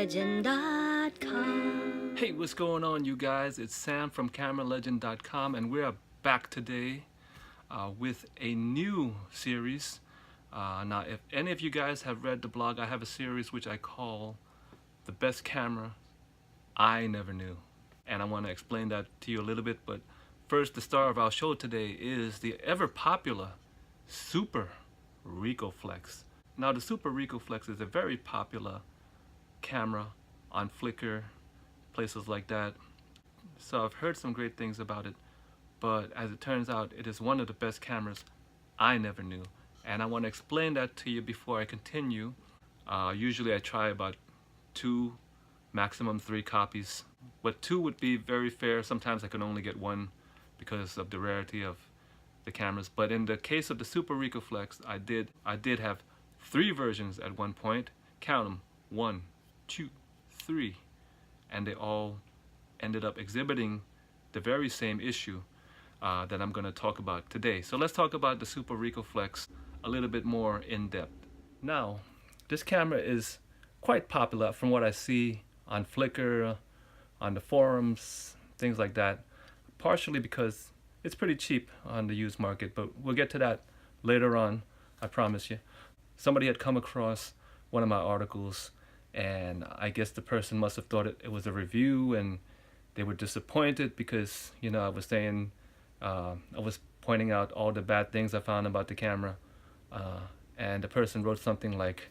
CameraLegend.com. Hey, what's going on, you guys? It's Sam from CameraLegend.com, and we're back today with a new series. Now, if any of you guys have read the blog, I have a series which I call The Best Camera I Never Knew. And I want to explain that to you a little bit, but first, the star of our show today is the ever-popular Super RicohFlex. Now, the Super RicohFlex is a very popular camera on Flickr, places like that. So I've heard some great things about it, but as it turns out, it is one of the best cameras I never knew. And I want to explain that to you before I continue. Usually I try about 2, maximum 3 copies, but 2 would be very fair. Sometimes I can only get 1 because of the rarity of the cameras. But in the case of the Super RicohFlex, I did have 3 versions at one point. Count them: 1, 2, 3, and they all ended up exhibiting the very same issue that I'm going to talk about today. So let's talk about the Super RicohFlex a little bit more in depth. Now, this camera is quite popular from what I see on Flickr, on the forums, things like that, partially because it's pretty cheap on the used market, but we'll get to that later on, I promise you. Somebody had come across one of my articles, and I guess the person must have thought it was a review, and they were disappointed because, you know, I was saying, I was pointing out all the bad things I found about the camera, and the person wrote something like,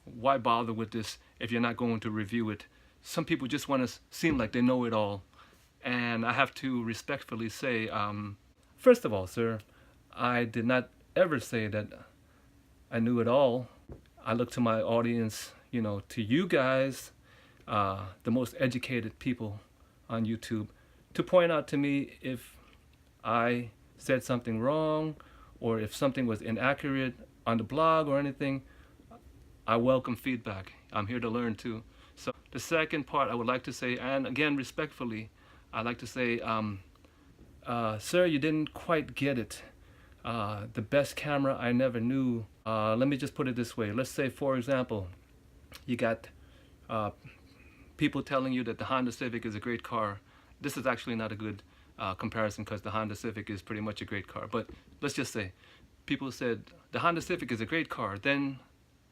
why bother with this if you're not going to review it? Some people just want to seem like they know it all. And I have to respectfully say, first of all, sir, I did not ever say that I knew it all. I look to my audience, you know, to you guys, the most educated people on YouTube, to point out to me if I said something wrong or if something was inaccurate on the blog or anything. I welcome feedback. I'm here to learn too. So the second part I would like to say, and again respectfully, I'd like to say, sir, you didn't quite get it. The best camera I never knew. Let me just put it this way. Let's say, for example, you got people telling you that the Honda Civic is a great car. This is actually not a good comparison because the Honda Civic is pretty much a great car. But let's just say people said the Honda Civic is a great car. Then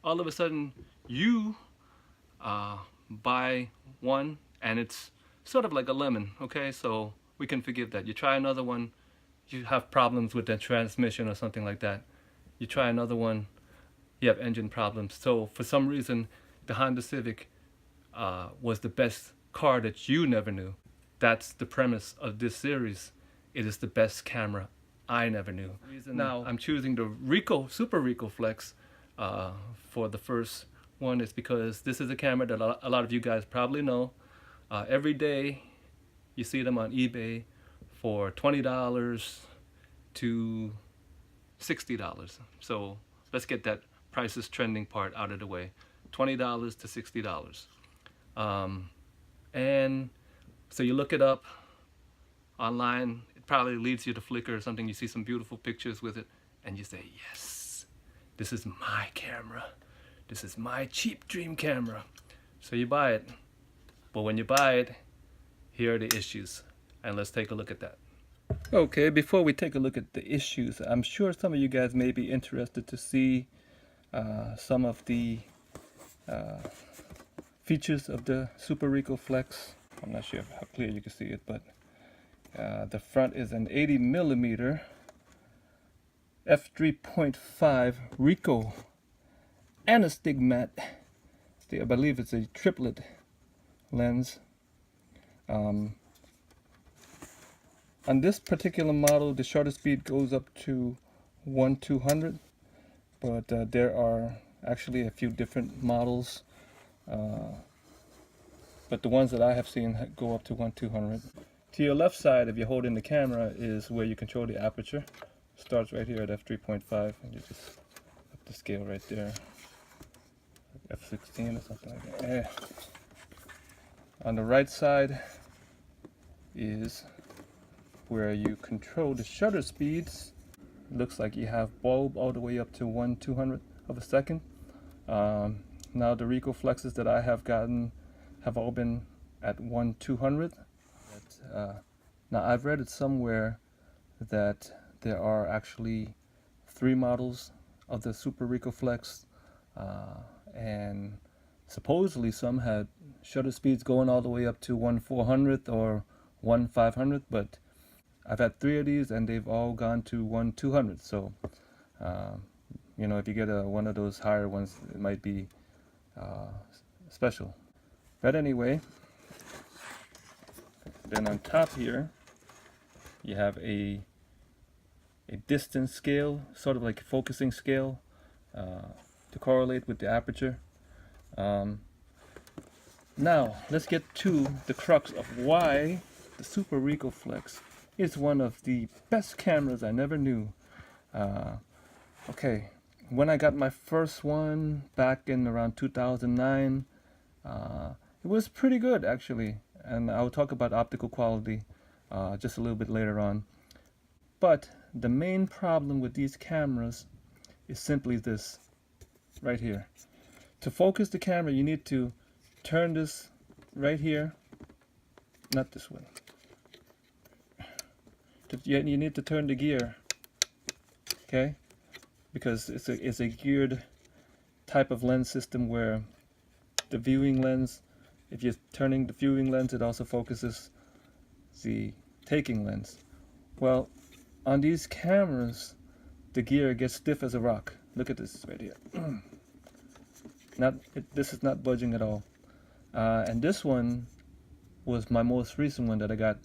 all of a sudden you buy one and it's sort of like a lemon, okay? So we can forgive that. You try another one, you have problems with the transmission or something like that. You try another one, you have engine problems. So for some reason, the Honda Civic was the best car that you never knew. That's the premise of this series. It is the best camera I never knew. Now I'm choosing the Super RicohFlex for the first one is because this is a camera that a lot of you guys probably know. Every day you see them on eBay for $20 to $60. So let's get that prices trending part out of the way. $20 to $60. And so you look it up online. It probably leads you to Flickr or something. You see some beautiful pictures with it and you say, yes, this is my camera. This is my cheap dream camera. So you buy it. But when you buy it, here are the issues. And let's take a look at that. Okay, before we take a look at the issues, I'm sure some of you guys may be interested to see some of the features of the Super RicohFlex. I'm not sure how clear you can see it, but the front is an 80mm f3.5 Ricoh Anastigmat. I believe it's a triplet lens. On this particular model, the shutter speed goes up to 1/200, but there are actually a few different models, but the ones that I have seen go up to 1/200. To your left side, if you're holding the camera, is where you control the aperture. Starts right here at f3.5, and you just up the scale right there, f16 or something like that. Yeah. On the right side is where you control the shutter speeds. It looks like you have bulb all the way up to 1/200 of a second. Now the RicohFlexes that I have gotten have all been at 1/200. Now I've read it somewhere that there are actually 3 models of the Super RicohFlex, and supposedly some had shutter speeds going all the way up to 1/400 or 1/500, but I've had 3 of these and they've all gone to 1/200. So you know, if you get one of those higher ones, it might be special. But anyway, then on top here you have a distance scale, sort of like a focusing scale, to correlate with the aperture. Now let's get to the crux of why the Super RicohFlex is one of the best cameras I never knew. Okay, when I got my first one back in around 2009, it was pretty good actually, and I'll talk about optical quality just a little bit later on. But the main problem with these cameras is simply this right here. To focus the camera, you need to turn this right here, not this one. You need to turn the gear, okay? Because it's a geared type of lens system where the viewing lens, if you're turning the viewing lens, it also focuses the taking lens. Well, on these cameras, the gear gets stiff as a rock. Look at this right here. This is not budging at all. And this one was my most recent one that I got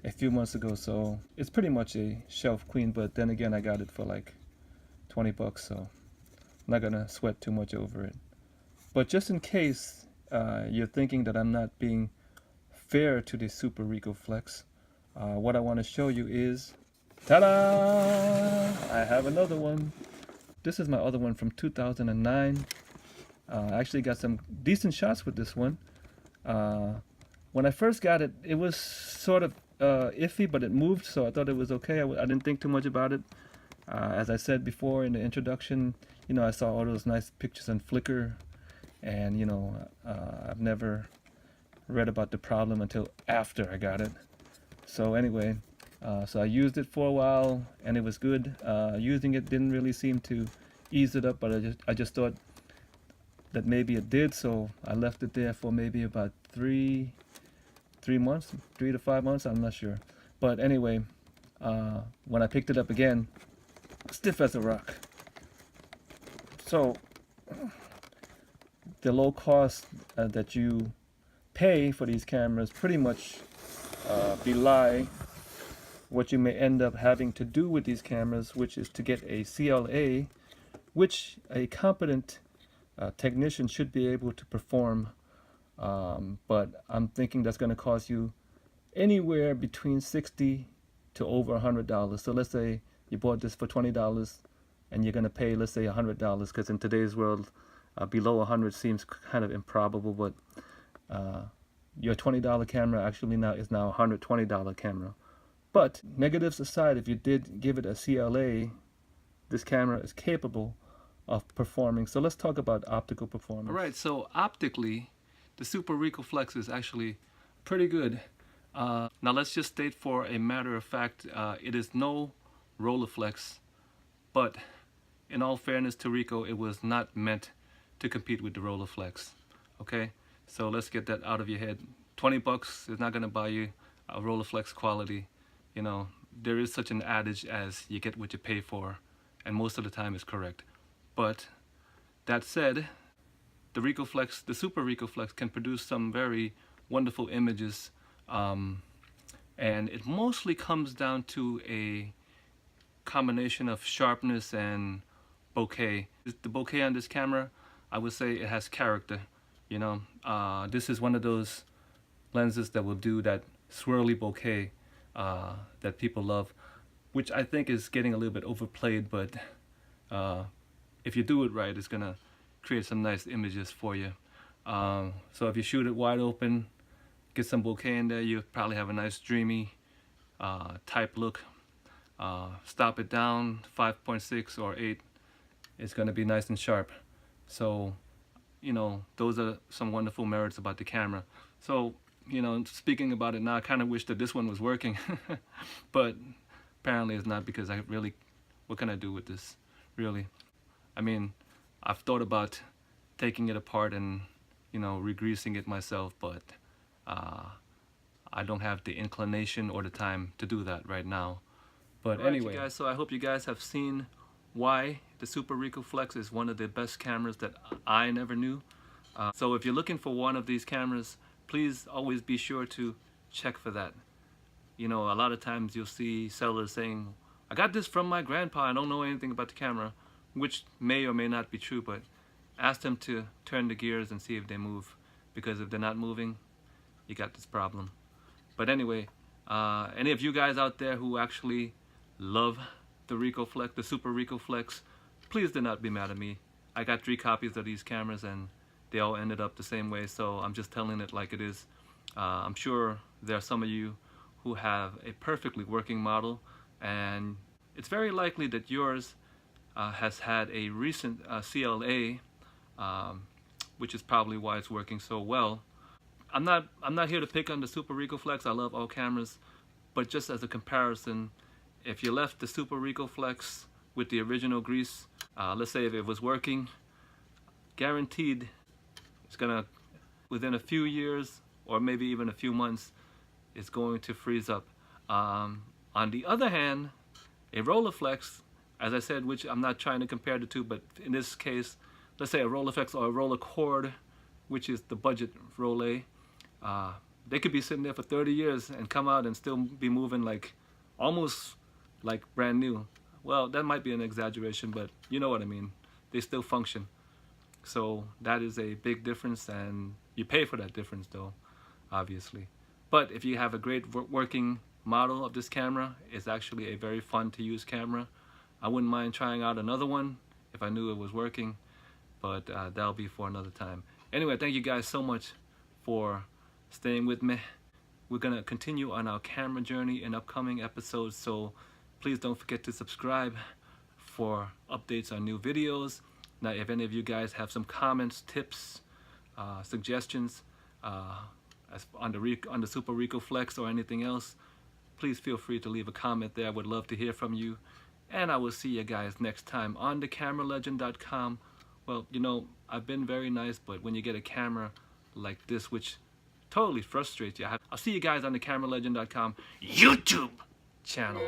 a few months ago, so it's pretty much a shelf queen, but then again I got it for like 20 bucks, so I'm not gonna sweat too much over it. But just in case you're thinking that I'm not being fair to the Super RicohFlex, what I want to show you is, ta-da! I have another one. This is my other one from 2009. I actually got some decent shots with this one. When I first got it, it was sort of iffy, but it moved, so I thought it was okay. I didn't think too much about it. As I said before in the introduction, you know, I saw all those nice pictures on Flickr, and you know, I've never read about the problem until after I got it. So anyway, so I used it for a while and it was good. Using it didn't really seem to ease it up, but I just thought that maybe it did, so I left it there for maybe about 3 months, 3 to 5 months, I'm not sure. But anyway, when I picked it up again, stiff as a rock. So the low cost that you pay for these cameras pretty much belie what you may end up having to do with these cameras, which is to get a CLA, which a competent technician should be able to perform, but I'm thinking that's going to cost you anywhere between $60 to over $100. So let's say you bought this for $20 and you're going to pay, let's say, $100, because in today's world below 100 seems kind of improbable, but your $20 camera actually is now a $120 camera. But negatives aside, if you did give it a CLA, this camera is capable of performing. So let's talk about optical performance. All right, so optically, the Super RicohFlex is actually pretty good. Now let's just state for a matter of fact, it is no Rolleiflex, but in all fairness to Ricoh, it was not meant to compete with the Rolleiflex. Okay, so let's get that out of your head. 20 bucks is not going to buy you a Rolleiflex quality. You know, there is such an adage as you get what you pay for, and most of the time it's correct. But that said, the RicohFlex, the Super RicohFlex, can produce some very wonderful images, and it mostly comes down to a combination of sharpness and bokeh. The bokeh on this camera, I would say it has character. You know, this is one of those lenses that will do that swirly bokeh that people love, which I think is getting a little bit overplayed, but if you do it right, it's gonna create some nice images for you. So if you shoot it wide open, get some bokeh in there, you probably have a nice dreamy type look. Stop it down 5.6 or 8, it's gonna be nice and sharp. So you know, those are some wonderful merits about the camera. So, you know, speaking about it now, I kind of wish that this one was working, but apparently it's not, because I really, what can I do with this, really? I mean, I've thought about taking it apart and, you know, re-greasing it myself, but I don't have the inclination or the time to do that right now. But anyway, you guys, so I hope you guys have seen why the Super RicohFlex is one of the best cameras that I never knew. So if you're looking for one of these cameras, please always be sure to check for that. You know, a lot of times you'll see sellers saying, I got this from my grandpa, I don't know anything about the camera, which may or may not be true, but ask them to turn the gears and see if they move, because if they're not moving, you got this problem. But anyway, any of you guys out there who actually love the RicohFlex, the Super RicohFlex, please do not be mad at me. I got 3 copies of these cameras and they all ended up the same way, so I'm just telling it like it is. I'm sure there are some of you who have a perfectly working model, and it's very likely that yours has had a recent CLA, which is probably why it's working so well. I'm not here to pick on the Super RicohFlex. I love all cameras, but just as a comparison, if you left the Super RicohFlex with the original grease, let's say if it was working, guaranteed it's gonna, within a few years or maybe even a few months, it's going to freeze up. On the other hand, a Rolleiflex, as I said, which I'm not trying to compare the two, but in this case, let's say a Rolleiflex or a Rolleicord, which is the budget Rollei, they could be sitting there for 30 years and come out and still be moving like almost like brand new. Well, that might be an exaggeration, but you know what I mean. They still function. So that is a big difference, and you pay for that difference though, obviously. But if you have a great working model of this camera, it's actually a very fun to use camera. I wouldn't mind trying out another one if I knew it was working, but that'll be for another time. Anyway, thank you guys so much for staying with me. We're gonna continue on our camera journey in upcoming episodes, so please don't forget to subscribe for updates on new videos. Now, if any of you guys have some comments, tips, suggestions on the Super RicohFlex or anything else, please feel free to leave a comment there. I would love to hear from you. And I will see you guys next time on thecameralegend.com. Well, you know, I've been very nice, but when you get a camera like this, which totally frustrates you, I'll see you guys on thecameralegend.com YouTube channel.